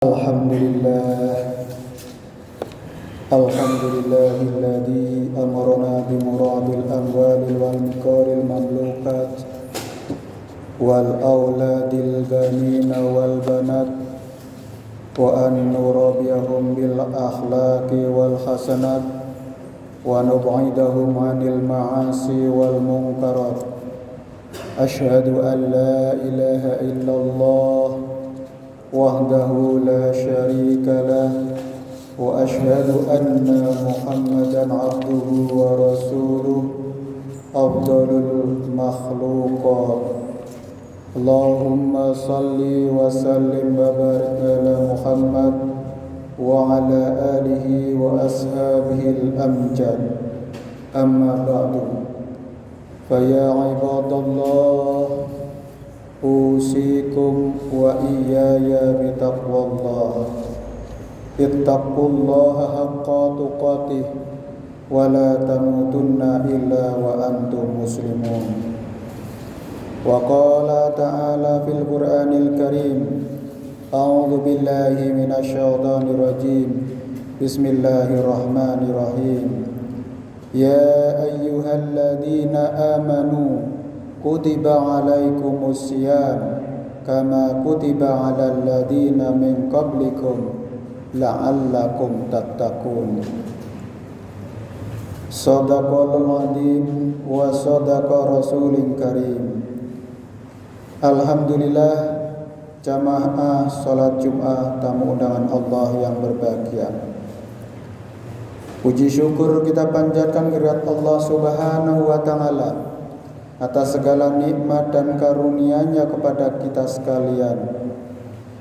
Alhamdulillah, alhamdulillahilladzi amarna bimuradil amwalil wal miqaril mamlukat wal auladil banina wal banat wa an nurabiyahum bil akhlaqi wal hasanat wa nub'idahum 'anil ma'asi wal munkarat. Asyhadu an la ilaha illallah wahdahu la syarika lah wa asyhadu anna Muhammadan abduhu wa rasuluh afdalul makhluqat. Allahumma salli wa sallim wa barik ala Muhammad wa ala alihi wa ashabihi al-amjad. Amma ba'du, fa ya ibadallah, usikum wa iyaya bitaqwallah. Ittaqullaha haqqa tuqatih wa la tamutunna illa wa antum muslimun. Wa qala ta'ala fil Qur'anil Karim, a'udzu billahi minasy syaithanir rajim. Bismillahirrahmanirrahim. Ya ayyuhalladzina amanu kutiba alaikumus syiyam kama kutiba alal ladzina min qablikum la'allakum tattaqun. Shadaqallahul adzim wa shadaqa rasulil karim. Alhamdulillah, jamaah salat Jumat tamu undangan Allah yang berbahagia. Puji syukur kita panjatkan kehadirat Allah Subhanahu wa taala atas segala nikmat dan karunia-Nya kepada kita sekalian.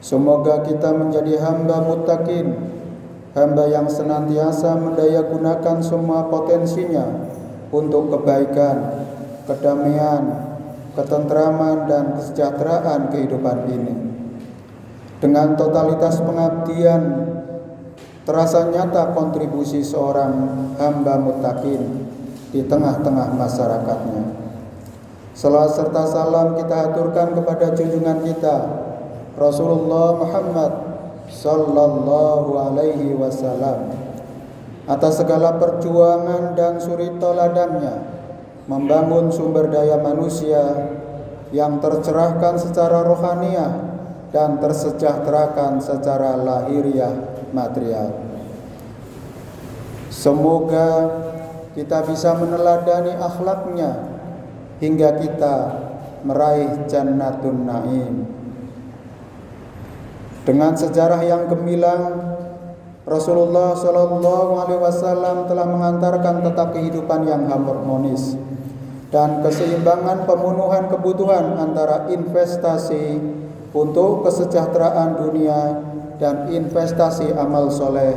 Semoga kita menjadi hamba muttaqin, hamba yang senantiasa mendayagunakan semua potensinya untuk kebaikan, kedamaian, ketentraman dan kesejahteraan kehidupan ini. Dengan totalitas pengabdian, terasa nyata kontribusi seorang hamba muttaqin di tengah-tengah masyarakatnya. Salam serta salam kita aturkan kepada junjungan kita Rasulullah Muhammad sallallahu alaihi wasallam atas segala perjuangan dan suri teladannya membangun sumber daya manusia yang tercerahkan secara rohaniah dan tersejahterakan secara lahiriah material. Semoga kita bisa meneladani akhlaknya hingga kita meraih jannatun na'im. Dengan sejarah yang gemilang, Rasulullah SAW telah mengantarkan tata kehidupan yang harmonis dan keseimbangan pemenuhan kebutuhan antara investasi untuk kesejahteraan dunia dan investasi amal soleh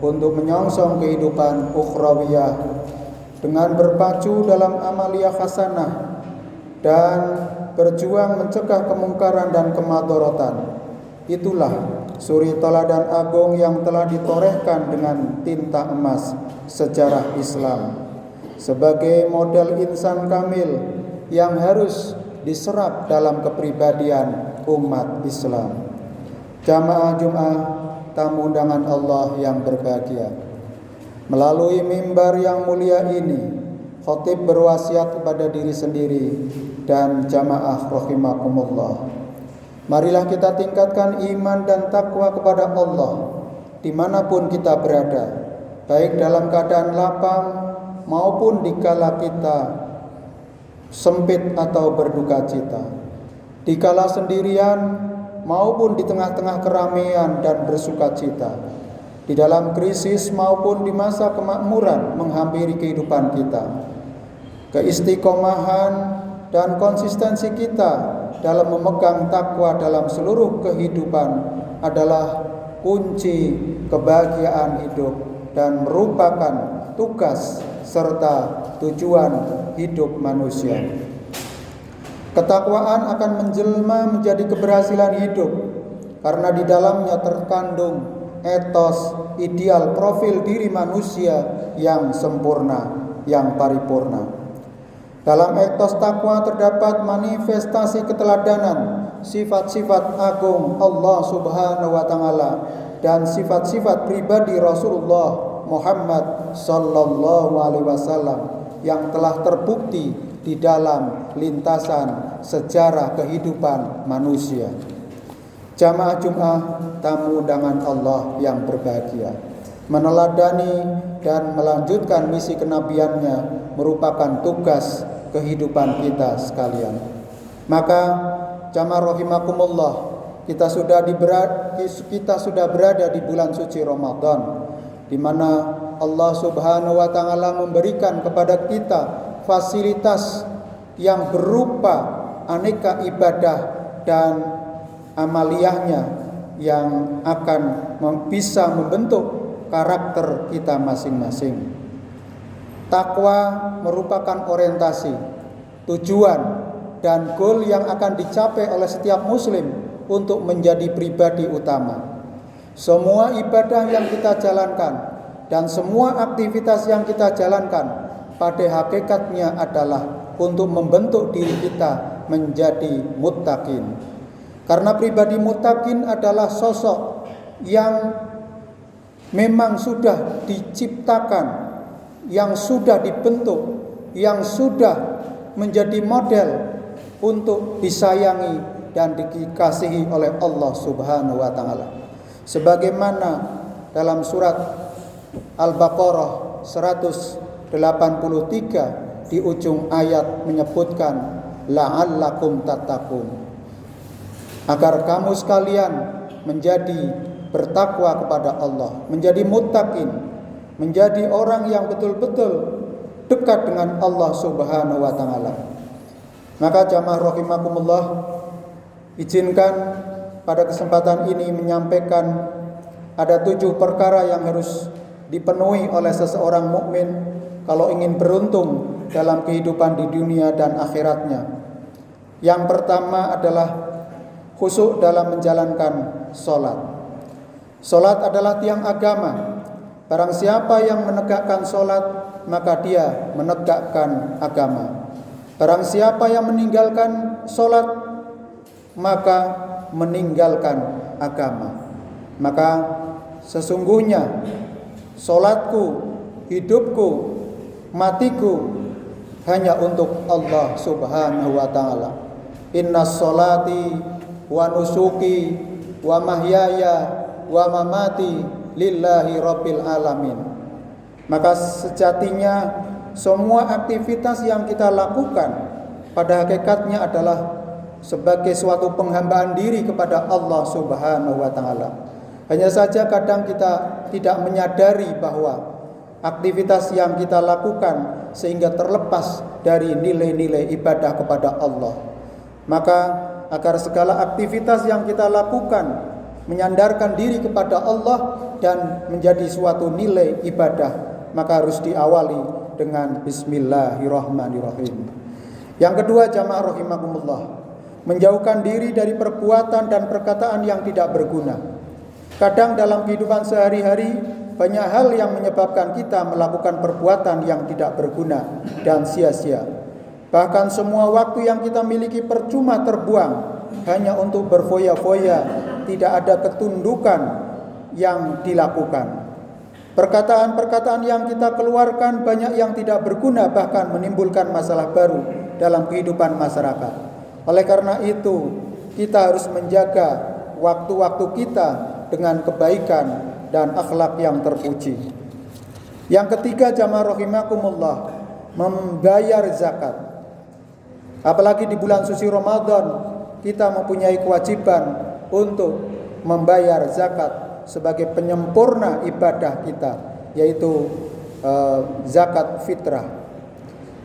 untuk menyongsong kehidupan ukhrawiyah dengan berpacu dalam amaliyah hasanah dan berjuang mencegah kemungkaran dan kemadharatan. Itulah suri teladan agung yang telah ditorehkan dengan tinta emas sejarah Islam sebagai model insan kamil yang harus diserap dalam kepribadian umat Islam. Jamaah Jumat tamu undangan Allah yang berbahagia, melalui mimbar yang mulia ini, khatib berwasiat kepada diri sendiri dan jamaah rahimakumullah. Marilah kita tingkatkan iman dan takwa kepada Allah dimanapun kita berada, baik dalam keadaan lapang maupun dikala kita sempit atau berduka cita, dikala sendirian maupun di tengah-tengah keramaian dan bersuka cita, di dalam krisis maupun di masa kemakmuran menghampiri kehidupan kita. Keistiqomahan dan konsistensi kita dalam memegang takwa dalam seluruh kehidupan adalah kunci kebahagiaan hidup dan merupakan tugas serta tujuan hidup manusia. Ketakwaan akan menjelma menjadi keberhasilan hidup karena di dalamnya terkandung etos ideal profil diri manusia yang sempurna, yang paripurna. Dalam etos takwa terdapat manifestasi keteladanan sifat-sifat agung Allah Subhanahu wa taala dan sifat-sifat pribadi Rasulullah Muhammad sallallahu alaihi wasallam yang telah terbukti di dalam lintasan sejarah kehidupan manusia. Jamaah Jumat, tamu undangan Allah yang berbahagia, meneladani dan melanjutkan misi kenabiannya merupakan tugas kehidupan kita sekalian. Maka jamaah rahimakumullah, kita sudah berada di bulan suci Ramadan, di mana Allah Subhanahu wa taala memberikan kepada kita fasilitas yang berupa aneka ibadah dan amaliyahnya yang akan bisa membentuk karakter kita masing-masing. Takwa merupakan orientasi, tujuan, dan goal yang akan dicapai oleh setiap muslim untuk menjadi pribadi utama. Semua ibadah yang kita jalankan dan semua aktivitas yang kita jalankan pada hakikatnya adalah untuk membentuk diri kita menjadi muttaqin. Karena pribadi muttaqin adalah sosok yang memang sudah diciptakan, yang sudah dibentuk, yang sudah menjadi model untuk disayangi dan dikasihi oleh Allah Subhanahu wa taala. Sebagaimana dalam surat Al-Baqarah 183 di ujung ayat menyebutkan la'allakum tattaqun, agar kamu sekalian menjadi bertakwa kepada Allah, menjadi muttaqin, menjadi orang yang betul-betul dekat dengan Allah Subhanahu wa taala. Maka jamaah rahimakumullah, izinkan pada kesempatan ini menyampaikan ada 7 perkara yang harus dipenuhi oleh seseorang mukmin kalau ingin beruntung dalam kehidupan di dunia dan akhiratnya. Yang pertama adalah khusyuk dalam menjalankan sholat. Sholat adalah tiang agama. Barang siapa yang menegakkan sholat, maka dia menegakkan agama. Barang siapa yang meninggalkan sholat, maka meninggalkan agama. Maka sesungguhnya sholatku, hidupku, matiku hanya untuk Allah Subhanahu wa ta'ala. Inna sholati wa nusuki wa mahyaya wa mamati lillahi rabbil alamin. Maka sejatinya semua aktivitas yang kita lakukan pada hakikatnya adalah sebagai suatu penghambaan diri kepada Allah Subhanahu wa taala. Hanya saja kadang kita tidak menyadari bahwa aktivitas yang kita lakukan sehingga terlepas dari nilai-nilai ibadah kepada Allah. Maka agar segala aktivitas yang kita lakukan menyandarkan diri kepada Allah dan menjadi suatu nilai ibadah, maka harus diawali dengan bismillahirrahmanirrahim. Yang kedua, jamaah rahimakumullah, menjauhkan diri dari perbuatan dan perkataan yang tidak berguna. Kadang dalam kehidupan sehari-hari banyak hal yang menyebabkan kita melakukan perbuatan yang tidak berguna dan sia-sia. Bahkan semua waktu yang kita miliki percuma terbuang hanya untuk berfoya-foya, tidak ada ketundukan yang dilakukan. Perkataan-perkataan yang kita keluarkan banyak yang tidak berguna, bahkan menimbulkan masalah baru dalam kehidupan masyarakat. Oleh karena itu, kita harus menjaga waktu-waktu kita dengan kebaikan dan akhlak yang terpuji. Yang ketiga, jamaah rahimakumullah, membayar zakat. Apalagi di bulan suci Ramadan, kita mempunyai kewajiban untuk membayar zakat sebagai penyempurna ibadah kita, yaitu zakat fitrah.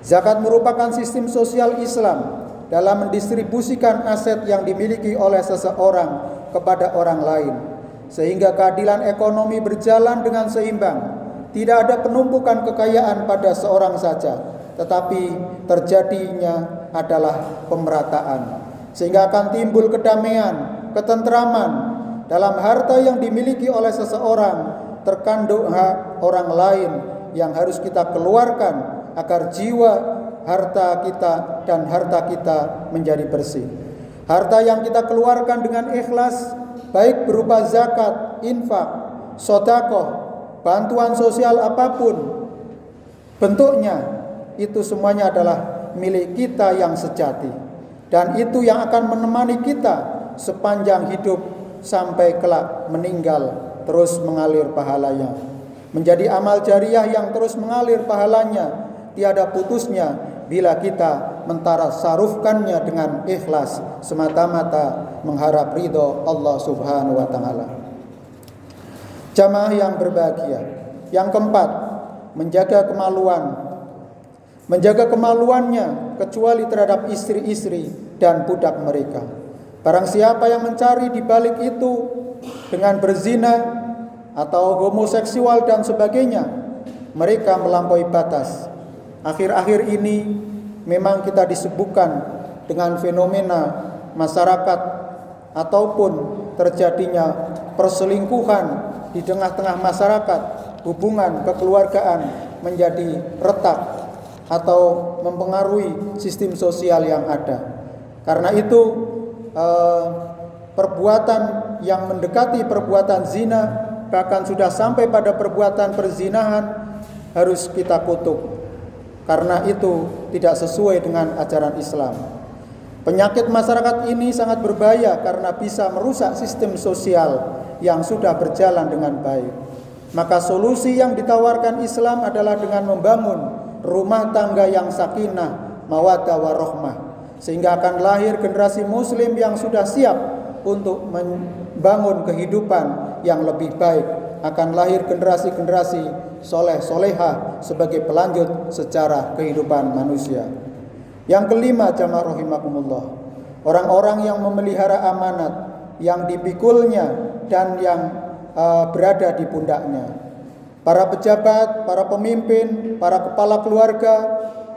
Zakat merupakan sistem sosial Islam dalam mendistribusikan aset yang dimiliki oleh seseorang kepada orang lain, sehingga keadilan ekonomi berjalan dengan seimbang. Tidak ada penumpukan kekayaan pada seorang saja, tetapi terjadinya adalah pemerataan, sehingga akan timbul kedamaian, ketentraman dalam harta yang dimiliki oleh seseorang. Terkandung hak orang lain yang harus kita keluarkan agar jiwa harta kita dan harta kita menjadi bersih. Harta yang kita keluarkan dengan ikhlas, baik berupa zakat, infak, sedekah, bantuan sosial apapun bentuknya, itu semuanya adalah milik kita yang sejati, dan itu yang akan menemani kita sepanjang hidup sampai kelak meninggal, terus mengalir pahalanya, menjadi amal jariah yang terus mengalir pahalanya tiada putusnya bila kita mentasarufkannya dengan ikhlas semata-mata mengharap ridho Allah Subhanahu wa taala. Jamaah yang berbahagia, yang keempat, menjaga kemaluan. Menjaga kemaluannya kecuali terhadap istri-istri dan budak mereka. Barang siapa yang mencari di balik itu dengan berzina atau homoseksual dan sebagainya, mereka melampaui batas. Akhir-akhir ini memang kita disibukkan dengan fenomena masyarakat ataupun terjadinya perselingkuhan di tengah-tengah masyarakat, hubungan kekeluargaan menjadi retak atau mempengaruhi sistem sosial yang ada. Karena itu perbuatan yang mendekati perbuatan zina, bahkan sudah sampai pada perbuatan perzinahan, harus kita kutuk, karena itu tidak sesuai dengan ajaran Islam. Penyakit masyarakat ini sangat berbahaya karena bisa merusak sistem sosial yang sudah berjalan dengan baik. Maka solusi yang ditawarkan Islam adalah dengan membangun rumah tangga yang sakinah, mawaddah warahmah, sehingga akan lahir generasi muslim yang sudah siap untuk membangun kehidupan yang lebih baik. Akan lahir generasi-generasi soleh solehah sebagai pelanjut secara kehidupan manusia. Yang kelima, jamaah rahimakumullah, orang-orang yang memelihara amanat yang dipikulnya dan yang berada di pundaknya. Para pejabat, para pemimpin, para kepala keluarga,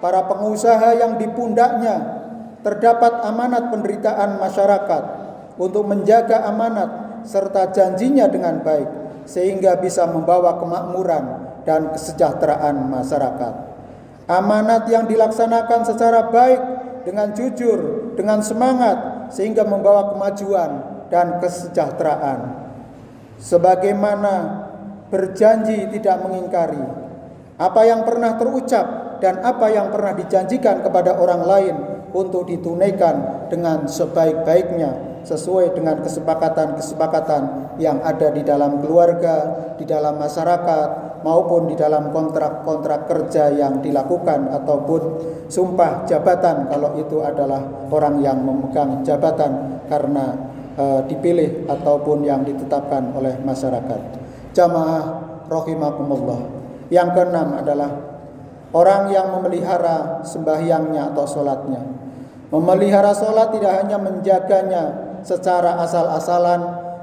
para pengusaha yang di pundaknya terdapat amanat penderitaan masyarakat untuk menjaga amanat serta janjinya dengan baik, sehingga bisa membawa kemakmuran dan kesejahteraan masyarakat. Amanat yang dilaksanakan secara baik, dengan jujur, dengan semangat, sehingga membawa kemajuan dan kesejahteraan. Sebagaimana berjanji tidak mengingkari apa yang pernah terucap dan apa yang pernah dijanjikan kepada orang lain untuk ditunaikan dengan sebaik-baiknya sesuai dengan kesepakatan-kesepakatan yang ada di dalam keluarga, di dalam masyarakat, maupun di dalam kontrak-kontrak kerja yang dilakukan ataupun sumpah jabatan kalau itu adalah orang yang memegang jabatan karena dipilih ataupun yang ditetapkan oleh masyarakat. Jamaah rahimakumullah. Yang keenam adalah orang yang memelihara sembahyangnya atau sholatnya. Memelihara sholat tidak hanya menjaganya secara asal-asalan,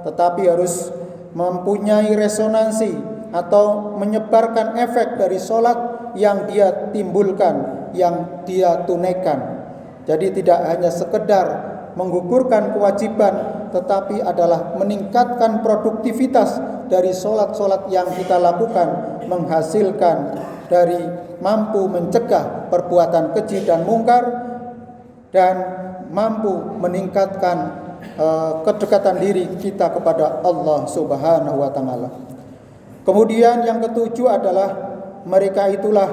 tetapi harus mempunyai resonansi atau menyebarkan efek dari sholat yang dia timbulkan, yang dia tunaikan. Jadi tidak hanya sekedar menggugurkan kewajiban, tetapi adalah meningkatkan produktivitas dari sholat-sholat yang kita lakukan, menghasilkan dari mampu mencegah perbuatan keji dan mungkar, dan mampu meningkatkan kedekatan diri kita kepada Allah Subhanahu wa taala. Kemudian yang ketujuh adalah mereka itulah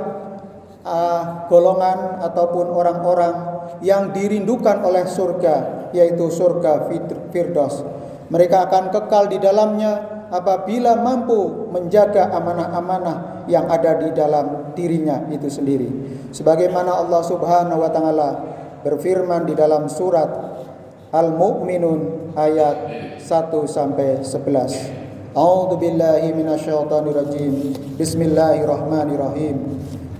golongan ataupun orang-orang yang dirindukan oleh surga, yaitu surga Firdaus. Mereka akan kekal di dalamnya apabila mampu menjaga amanah-amanah yang ada di dalam dirinya itu sendiri. Sebagaimana Allah Subhanahu wa taala berfirman di dalam surat Al-Mu'minun ayat 1 sampai 11. A'udzu billahi minasyaitonir rajim. Bismillahirrahmanirrahim.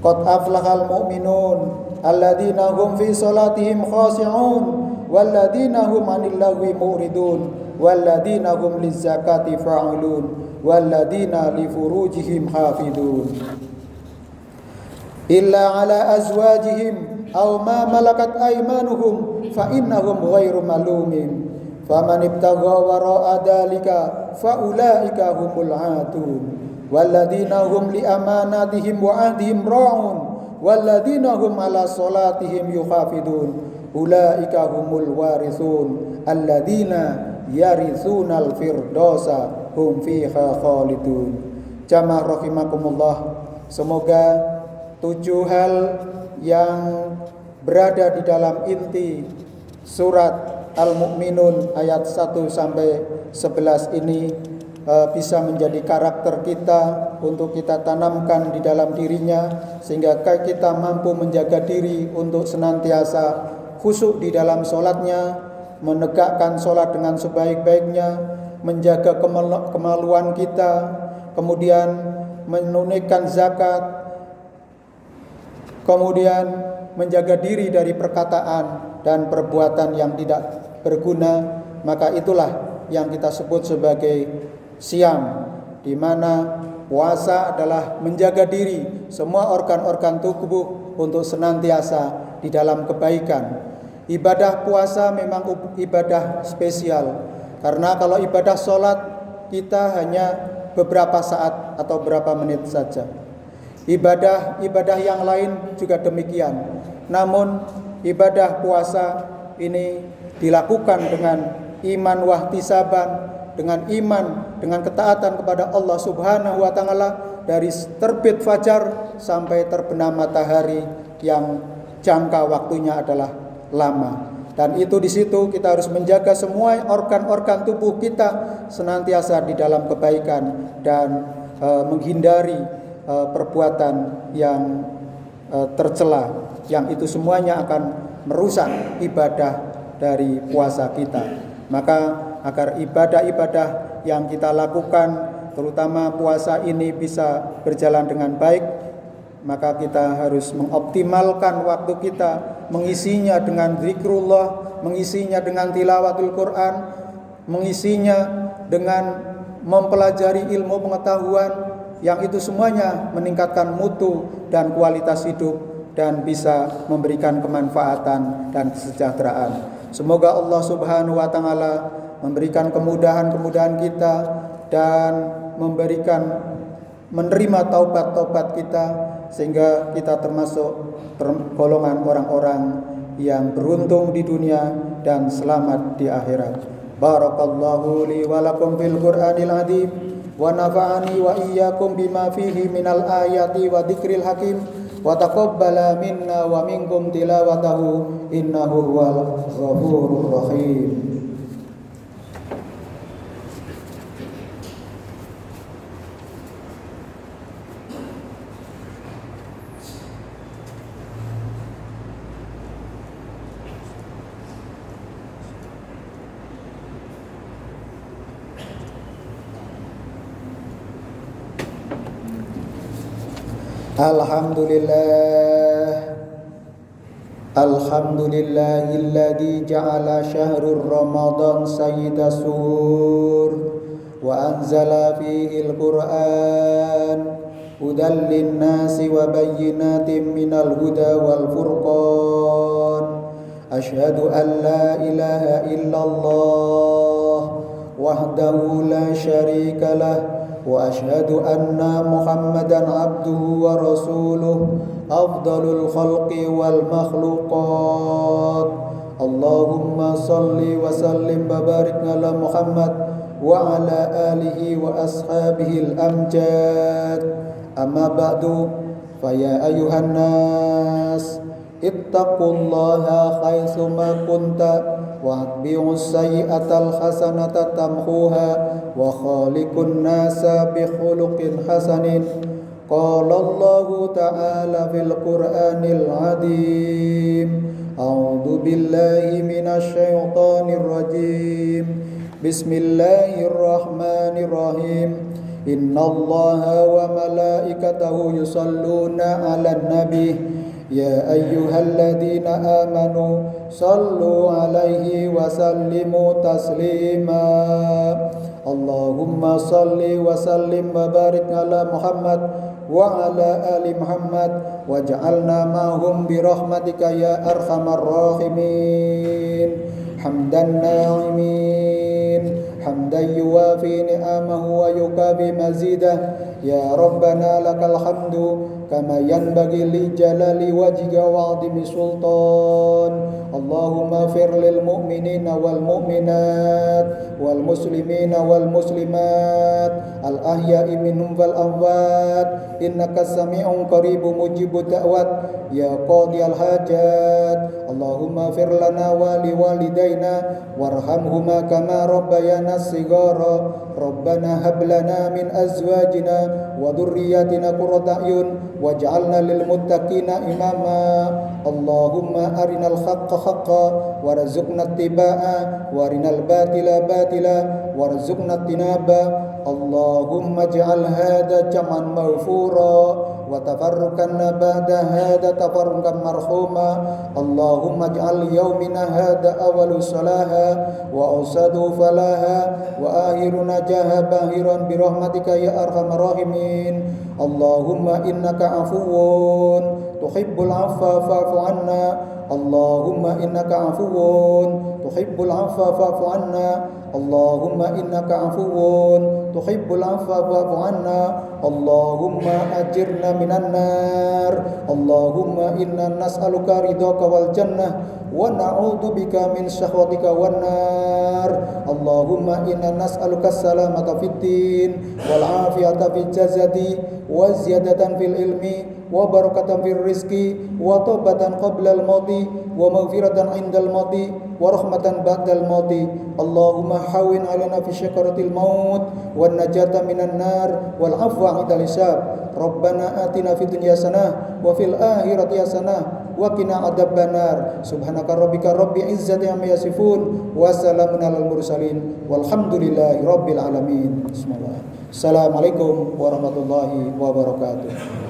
Qad aflahal mu'minun alladzina hum fi salatihim khashi'un walladzina hum 'anil lagwi mu'ridun walladzina hum lizzakati fa'ilun walladzina li furujihim hafidun illa ala azwajihim aw ma malakat aymanuhum fa innahum ghairu malumin faman ibtagha wara'a dzalika fa ulaika humul 'adun walladzina hum li amanatihim wa ahdihim ra'un walladzina hum 'ala sholatihim yuhafidun ulaika humul warithun alladzina yaritsunal firdausa hum fiha khalidun. Jamaah rahimakumullah, semoga 7 hal yang berada di dalam inti surat Al-Mu'minun ayat 1 sampai 11 ini bisa menjadi karakter kita untuk kita tanamkan di dalam dirinya, sehingga kita mampu menjaga diri untuk senantiasa khusyuk di dalam sholatnya, menegakkan sholat dengan sebaik-baiknya, menjaga kemaluan kita, kemudian menunaikan zakat, kemudian menjaga diri dari perkataan dan perbuatan yang tidak berguna. Maka itulah yang kita sebut sebagai siam, di mana puasa adalah menjaga diri, semua organ-organ tubuh untuk senantiasa di dalam kebaikan. Ibadah puasa memang ibadah spesial, karena kalau ibadah sholat kita hanya beberapa saat atau beberapa menit saja. Ibadah yang lain juga demikian. Namun ibadah puasa ini dilakukan dengan iman wahtisaban, dengan iman, dengan ketaatan kepada Allah Subhanahu wa taala dari terbit fajar sampai terbenam matahari yang jangka waktunya adalah lama. Dan itu di situ kita harus menjaga semua organ-organ tubuh kita senantiasa di dalam kebaikan dan menghindari perbuatan yang tercela, yang itu semuanya akan merusak ibadah dari puasa kita. Maka agar ibadah-ibadah yang kita lakukan, terutama puasa ini bisa berjalan dengan baik, maka kita harus mengoptimalkan waktu kita, mengisinya dengan zikrullah, mengisinya dengan tilawatul Quran, mengisinya dengan mempelajari ilmu pengetahuan, yang itu semuanya meningkatkan mutu dan kualitas hidup dan bisa memberikan kemanfaatan dan kesejahteraan. Semoga Allah Subhanahu wa taala memberikan kemudahan-kemudahan kita dan menerima taubat-taubat kita, sehingga kita termasuk golongan orang-orang yang beruntung di dunia dan selamat di akhirat. Barakallahu li wa lakum fil Qur'anil azim wa nafa'ani wa iyyakum bima fihi minal ayati wa dzikril hakim wa taqabbala minna wa minkum tilawatahu innahu huwal ghafurur rahim. Alhamdulillahilladzi ja'ala syahrur Ramadan sayyidas suhur wa anzala fihil Qur'an hudan linnasi wa bayyinatin minal huda wal furqan. Asyhadu an la ilaha illallah wahdahu la syarika lah wa asyhadu anna Muhammadan abduhu wa rasuluh afdalul khalqi wal makhluqat. Allahumma salli wa sallim wa barik ala Muhammad wa ala alihi wa ashabihi al-amjad. Amma ba'du, fa ya ayuhan nas ittaqullaha haitsuma kunta wa'bi'us sayyi'atal hasanata tamhuha wa khaliqun nasa bi khuluqin hasanin. Qala Allahu ta'ala fil Qur'anil 'azim. A'udzu billahi minasy syaithanir rajim. Bismillahirrahmanirrahim. Innallaha wa malaikatahu yusholluna 'alan nabi. Ya ayyuhalladzina amanu sallu alaihi wa sallimu taslima. Allahumma salli wa sallim wa barik ala Muhammad wa ala ali Muhammad waj'alna ma'hum bi rahmatika ya arhamar rahimin. Hamdan na'imin hamdan yuwafi ni'amahu wa yukafi mazidah. Ya Rabbana lakal hamdu كما ينبغي لجلال وجهك وعظيم سلطان اللهم اغفر للمؤمنين والمؤمنات والمسلمين والمسلمات الأحياء منهم والأموات إنك سميع قريب مجيب الدعوات يا قاضي الحاجات اللهم اغفر لنا ولوالدينا وارحمهما كما ربيانا صغارا ربنا هب لنا من أزواجنا وذرياتنا قرة أعين واجعلنا للمتقين إماما اللهم أرنا الحق حقا وارزقنا اتباعه وارنا الباطل باطلا وارزقنا اجتنابه اللهم اجعل هذا جمعا مغفورا وتفرقنا بعد هذا تفرقا مرحوما اللهم اجعل يومنا هذا أول صلاها وأوسطه فلاها وآخر نجاها باهرا برحمتك يا أرحم الراحمين اللهم إنك عفو تحب العفو فاعف عنا اللهم إنك عفو تحب العفو فاعف عنا اللهم إنك عفو تحب العفو فاعف عنا اللهم أجرنا من النار اللهم إنا نسألك رضاك والجنة ونعوذ بك من سخطك والنار اللهم إنا نسألك السلامة في الدين والعافية في الجسد وزيادة في العلم وبركة في الرزق وتوبة قبل الموت ومغفرة عند الموت ورحمة بعد الموت اللهم حاول علينا في شكرة الموت والنجاة من النار والعفو عند الحساب ربنا آتنا في الدنيا حسنة وفي الآخرة حسنة وقنا عذاب النار سبحانك ربك رب العزة عما يصفون وسلام على المرسلين والحمد لله رب العالمين. Bismillah. Assalamualaikum warahmatullahi wabarakatuh.